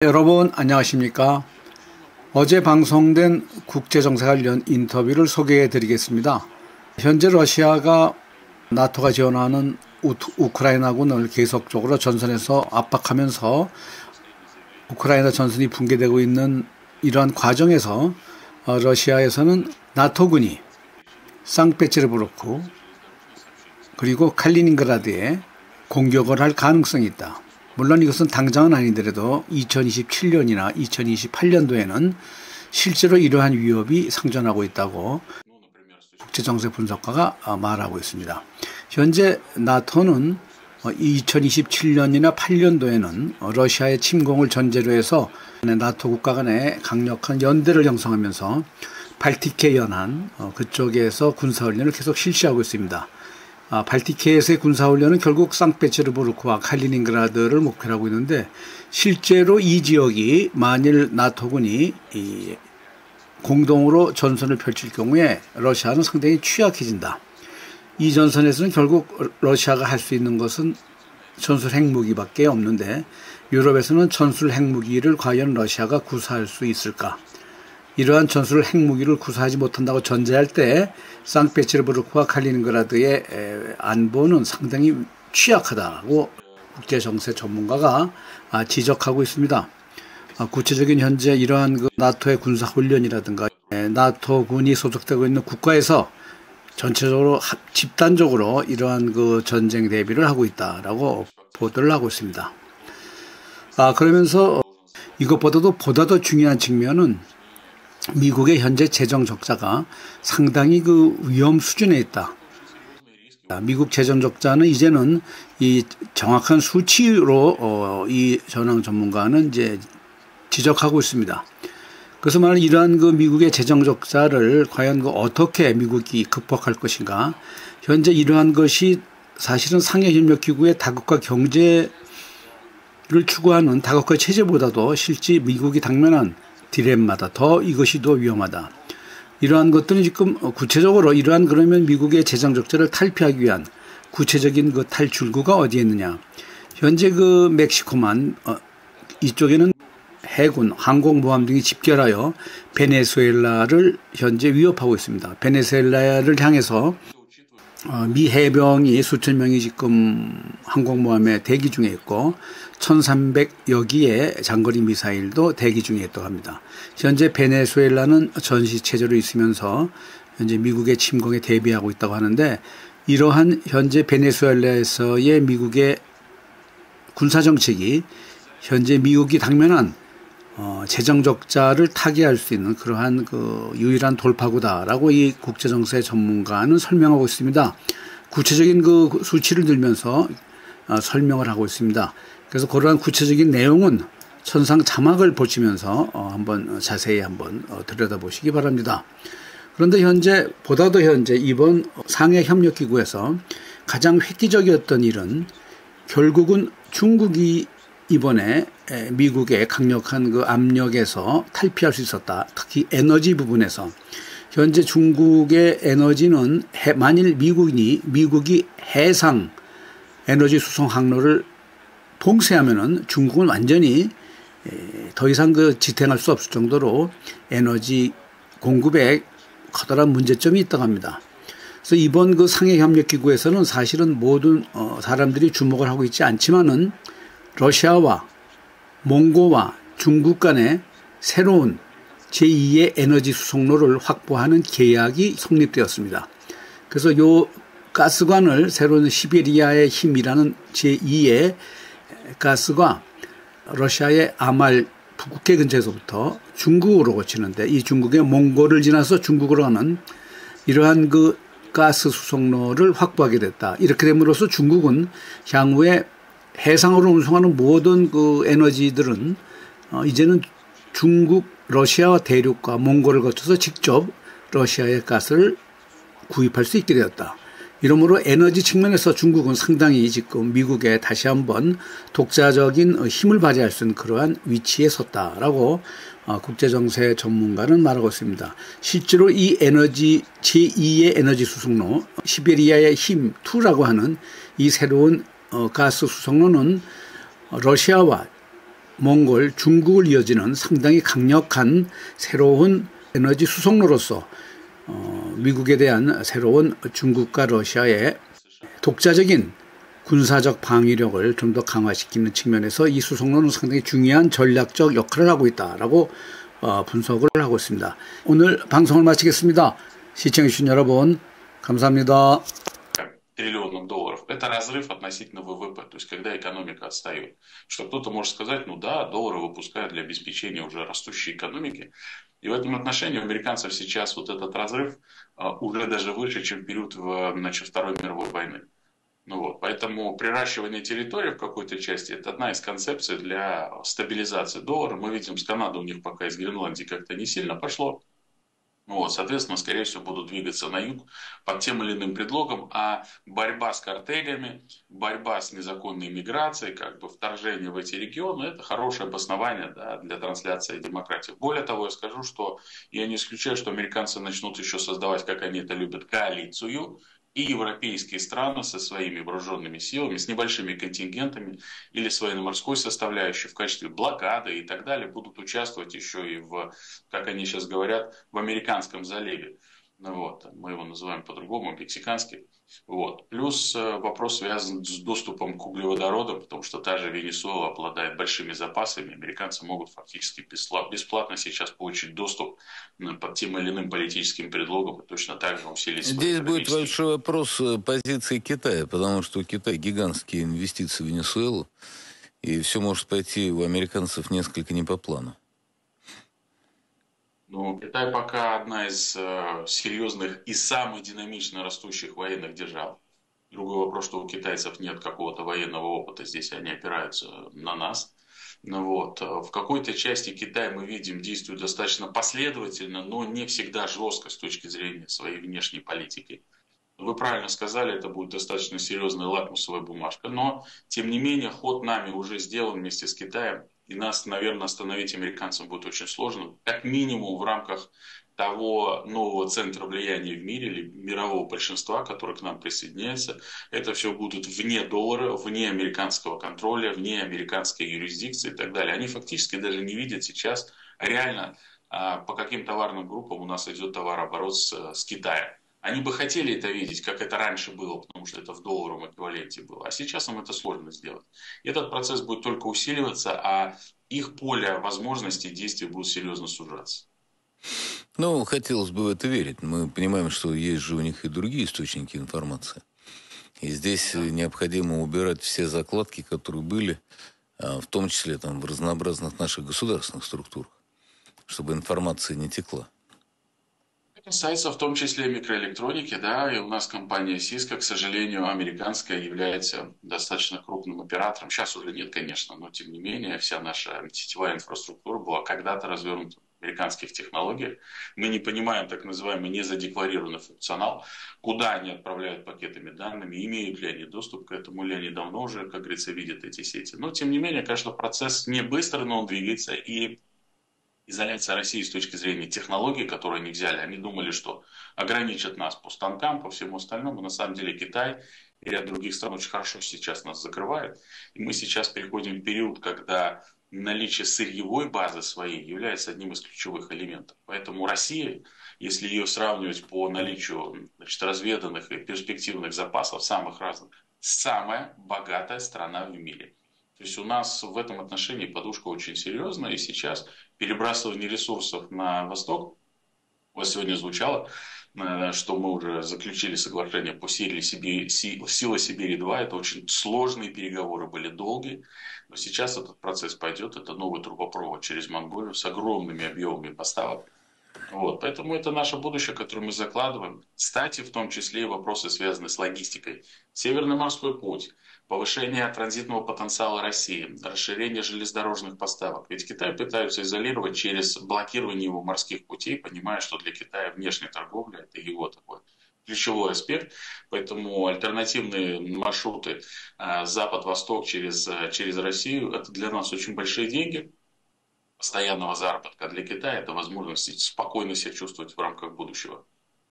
여러분 안녕하십니까? 어제 방송된 국제정세 관련 인터뷰를 소개해 드리겠습니다. 현재 러시아가 나토가 지원하는 우크라이나군을 계속적으로 전선에서 압박하면서 우크라이나 전선이 붕괴되고 있는 이러한 과정에서 러시아에서는 나토군이 상페테르부르크 그리고 칼리닝그라드에 공격을 할 가능성이 있다. 물론 이것은 당장은 아니더라도 2027년이나 2028년도에는 실제로 이러한 위협이 상존하고 있다고 국제정세 분석가가 말하고 있습니다. 현재 나토는 2027년이나 8년도에는 러시아의 침공을 전제로 해서 나토 국가 간의 강력한 연대를 형성하면서 발티케 연안 그쪽에서 군사훈련을 계속 실시하고 있습니다. 발티케에서의 군사훈련은 결국 상페테르부르크와 칼리닝그라드를 목표로 하고 있는데, 실제로 이 지역이 만일 나토군이 공동으로 전선을 펼칠 경우에 러시아는 상당히 취약해진다. 이 전선에서는 결국 러시아가 할 수 있는 것은 전술 핵무기밖에 없는데, 유럽에서는 전술 핵무기를 과연 러시아가 구사할 수 있을까? 이러한 전술 핵무기를 구사하지 못한다고 전제할 때 상페테르부르크와 칼리닝그라드의 안보는 상당히 취약하다고 국제정세 전문가가 지적하고 있습니다. 구체적인 현재 이러한 나토의 군사훈련이라든가 나토군이 소속되고 있는 국가에서 전체적으로 집단적으로 이러한 전쟁 대비를 하고 있다라고 보도를 하고 있습니다. 그러면서 이것보다도 보다 더 중요한 측면은 미국의 현재 재정 적자가 상당히 위험 수준에 있다. 미국 재정 적자는 이제는 이 정확한 수치로 이 전황 전문가는 이제 지적하고 있습니다. 그래서 말하는 이러한 미국의 재정 적자를 과연 어떻게 미국이 극복할 것인가? 현재 이러한 것이 사실은 상해협력기구의 다국가 경제를 추구하는 다국가 체제보다도 실제 미국이 당면한 딜레마다 이것이 더 위험하다. 이러한 것들은 지금 구체적으로 이러한 그러면 미국의 재정 적자를 탈피하기 위한 구체적인 탈출구가 어디에 있느냐. 현재 멕시코만 이쪽에는 해군, 항공모함 등이 집결하여 베네수엘라를 현재 위협하고 있습니다. 베네수엘라를 향해서 미 해병이 수천 명이 지금 항공모함에 대기 중에 있고 1300여 기의 장거리 미사일도 대기 중에 있다고 합니다. 현재 베네수엘라는 전시체제로 있으면서 현재 미국의 침공에 대비하고 있다고 하는데, 이러한 현재 베네수엘라에서의 미국의 군사정책이 현재 미국이 당면한 재정 적자를 타개할 수 있는 그러한 유일한 돌파구다라고 이 국제정세 전문가는 설명하고 있습니다. 구체적인 수치를 들면서 설명을 하고 있습니다. 그래서 그러한 구체적인 내용은 천상 자막을 보시면서 한번 자세히 들여다보시기 바랍니다. 그런데 보다도 현재 이번 상해협력기구에서 가장 획기적이었던 일은 결국은 중국이 이번에 미국의 강력한 압력에서 탈피할 수 있었다. 특히 에너지 부분에서 현재 중국의 에너지는 만일 미국이 해상 에너지 수송 항로를 봉쇄하면은 중국은 완전히 더 이상 지탱할 수 없을 정도로 에너지 공급에 커다란 문제점이 있다고 합니다. 그래서 이번 상해협력기구에서는 사실은 모든 사람들이 주목을 하고 있지 않지만은 러시아와 몽고와 중국 간의 새로운 제2의 에너지 수송로를 확보하는 계약이 성립되었습니다. 그래서 요 가스관을 새로운 시베리아의 힘이라는 제2의 가스가 러시아의 아말 북극해 근처에서부터 중국으로 거치는데, 이 중국의 몽골을 지나서 중국으로 가는 이러한 가스 수송로를 확보하게 됐다. 이렇게 됨으로써 중국은 향후에 해상으로 운송하는 모든 에너지들은 이제는 중국, 러시아와 대륙과 몽골을 거쳐서 직접 러시아의 가스를 구입할 수 있게 되었다. 이러므로 에너지 측면에서 중국은 상당히 지금 미국에 다시 한번 독자적인 힘을 발휘할 수 있는 그러한 위치에 섰다라고 국제정세 전문가는 말하고 있습니다. 실제로 이 제2의 에너지 수송로, 시베리아의 힘 2라고 하는 이 새로운 가스 수송로는 러시아와 몽골, 중국을 이어지는 상당히 강력한 새로운 에너지 수송로로서 미국에 대한 새로운 중국과 러시아의 독자적인 군사적 방위력을 좀 더 강화시키는 측면에서 이 수송로는 상당히 중요한 전략적 역할을 하고 있다라고 분석을 하고 있습니다. 오늘 방송을 마치겠습니다. 시청해주신 여러분 감사합니다. Триллионов долларов. Это разрыв относительно ВВП, то есть когда экономика отстает. Что кто-то может сказать, ну да, доллары выпускают для обеспечения уже растущей экономики. И в этом отношении у американцев сейчас вот этот разрыв уже даже выше, чем в период Второй мировой войны. Ну вот, поэтому приращивание территории в какой-то части – это одна из концепций для стабилизации доллара. Мы видим, с Канады у них пока из Гренландии как-то не сильно пошло. Вот, соответственно, скорее всего, будут двигаться на юг под тем или иным предлогом, а борьба с картелями, борьба с незаконной миграцией, как бы вторжение в эти регионы, это хорошее обоснование, да, для трансляции демократии. Более того, я скажу, что я не исключаю, что американцы начнут еще создавать, как они это любят, коалицию, и европейские страны со своими вооруженными силами, с небольшими контингентами или с военно-морской составляющей в качестве блокады и так далее будут участвовать еще и в, как они сейчас говорят, в американском заливе. Ну вот, мы его называем по-другому, мексиканский. Вот. Плюс вопрос связан с доступом к углеводородам, потому что та же Венесуэла обладает большими запасами. Американцы могут фактически бесплатно сейчас получить доступ под тем или иным политическим предлогом и точно так же усилить свои Здесь будет большой вопрос позиции Китая, потому что у Китая гигантские инвестиции в Венесуэлу, и все может пойти у американцев несколько не по плану. Ну, Китай пока одна из серьезных и самых динамично растущих военных держав. Другой вопрос, что у китайцев нет какого-то военного опыта, здесь они опираются на нас. Ну, вот. В какой-то части Китая мы видим действует достаточно последовательно, но не всегда жестко с точки зрения своей внешней политики. Вы правильно сказали, это будет достаточно серьезная лакмусовая бумажка, но тем не менее ход нами уже сделан вместе с Китаем. И нас, наверное, остановить американцам будет очень сложно. Как минимум в рамках того нового центра влияния в мире или мирового большинства, который к нам присоединяется. Это все будут вне доллара, вне американского контроля, вне американской юрисдикции и так далее. Они фактически даже не видят сейчас реально, по каким товарным группам у нас идет товарооборот с Китаем. Они бы хотели это видеть, как это раньше было, потому что это в долларовом эквиваленте было. А сейчас им это сложно сделать. И этот процесс будет только усиливаться, а их поле возможностей действий будет серьезно сужаться. Ну, хотелось бы в это верить. Мы понимаем, что есть же у них и другие источники информации. И здесь необходимо убирать все закладки, которые были, в том числе там, в разнообразных наших государственных структурах, чтобы информация не текла. Касается в том числе микроэлектроники, да, и у нас компания Cisco, к сожалению, американская, является достаточно крупным оператором. Сейчас уже нет, конечно, но тем не менее вся наша сетевая инфраструктура была когда-то развернута в американских технологиях. Мы не понимаем так называемый незадекларированный функционал, куда они отправляют пакетами данными, имеют ли они доступ к этому, или они давно уже, как говорится, видят эти сети. Но тем не менее, конечно, процесс не быстрый, но он двигается, и изоляция России с точки зрения технологий, которые они взяли, они думали, что ограничат нас по станкам, по всему остальному. На самом деле Китай и ряд других стран очень хорошо сейчас нас закрывают. И мы сейчас переходим в период, когда наличие сырьевой базы своей является одним из ключевых элементов. Поэтому Россия, если ее сравнивать по наличию, значит, разведанных и перспективных запасов, самых разных, самая богатая страна в мире. То есть у нас в этом отношении подушка очень серьезная, и сейчас перебрасывание ресурсов на восток, у вас сегодня звучало, что мы уже заключили соглашение по Сила Сибири-2, это очень сложные переговоры, были долгие, но сейчас этот процесс пойдет, это новый трубопровод через Монголию с огромными объемами поставок. Вот, поэтому это наше будущее, которое мы закладываем. Кстати, в том числе и вопросы, связанные с логистикой. Северный морской путь, повышение транзитного потенциала России, расширение железнодорожных поставок. Ведь Китай пытаются изолировать через блокирование его морских путей, понимая, что для Китая внешняя торговля – это его такой ключевой аспект. Поэтому альтернативные маршруты Запад-Восток через Россию – это для нас очень большие деньги постоянного заработка. А для Китая это возможность спокойно себя чувствовать в рамках будущего.